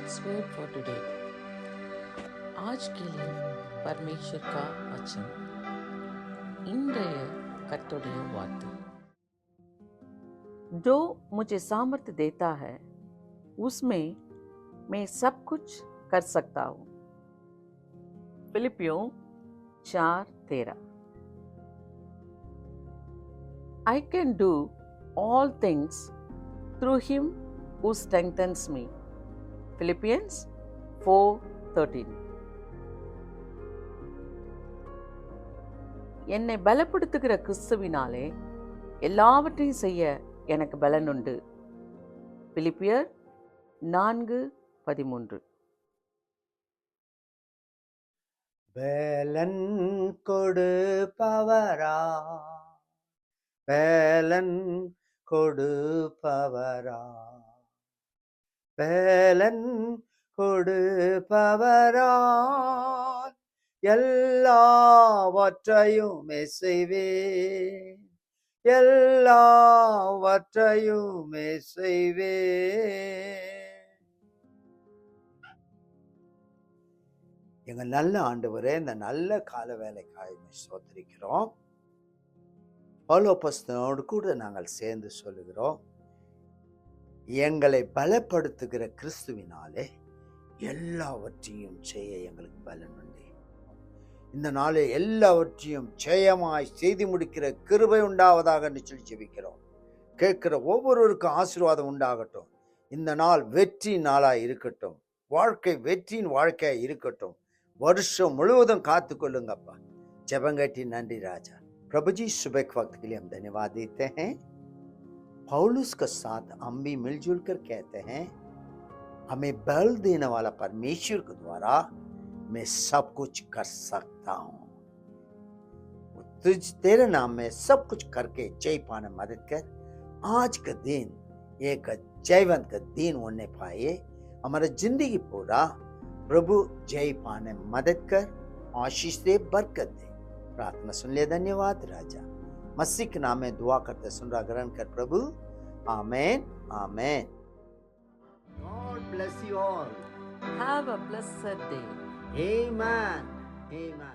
God's word for today. आज के लिए परमेश्वर का वचन இன்றைய கர்த்தருடைய வார்த்தை. जो मुझे सामर्थ्य देता है उसमें मैं सब कुछ कर सकता हूँ. फिलिपियों 4:13. I can do all things through him who strengthens me. Philippians 4:13. என்னை பலப்படுத்துகிற கிறிஸ்துவினாலே எல்லாவற்றையும் செய்ய எனக்கு பலன் உண்டு. பிலிப்பியர் 4:13. பலன் கொடுப்பவரா, பலன் கொடுப்பவரா, பலன் கொடுப்பவரா, எல்லாவற்றையும் செய்வேன், எல்லாவற்றையும் செய்வேன். எங்க நல்ல ஆண்டவரே, இந்த நல்ல கால வேலைக்காக ஸ்தோத்திரிக்கிறோம். பவுலோப்போஸ்தலனோடு கூட நாங்கள் சேர்ந்து சொல்லுகிறோம், எங்களை பலப்படுத்துகிற கிறிஸ்துவினாலே எல்லாவற்றையும் செய்ய எங்களுக்கு பலன் உண்டு. இந்த நாளை எல்லாவற்றையும் ஜெயமாய் செய்து முடிக்கிற கிருபை உண்டாவதாக சொல்லி ஜெபிக்கிறோம். கேட்கிற ஒவ்வொருவருக்கும் ஆசீர்வாதம் உண்டாகட்டும். இந்த நாள் வெற்றி நாளாய் இருக்கட்டும். வாழ்க்கை வெற்றியின் வாழ்க்கையாக இருக்கட்டும். வருஷம் முழுவதும் காத்து கொள்ளுங்கப்பா. जबंगटी नंदी राजा प्रभु जी, सुबह के वक्त के लिए हम धन्यवाद देते हैं. पौलुस के साथ हम भी मिलजुल कर कहते हैं, हमें बल देने वाला परमेश्वर के द्वारा मैं सब कुछ कर सकता हूँ. तुझ तेरे नाम में सब कुछ करके जय पाने मदद कर. आज का दिन एक जयवंत का दिन होने पाए. हमारा जिंदगी पूरा प्रभु जय पाने मदद कर, आशीष दे, बरकत दे. प्रार्थना सुन ले. धन्यवाद राजा. मसीह के नाम में दुआ करते सुन रहा ग्रहण कर प्रभु. आमेन आमेन. God bless you all. Have a blessed day. Amen. Amen.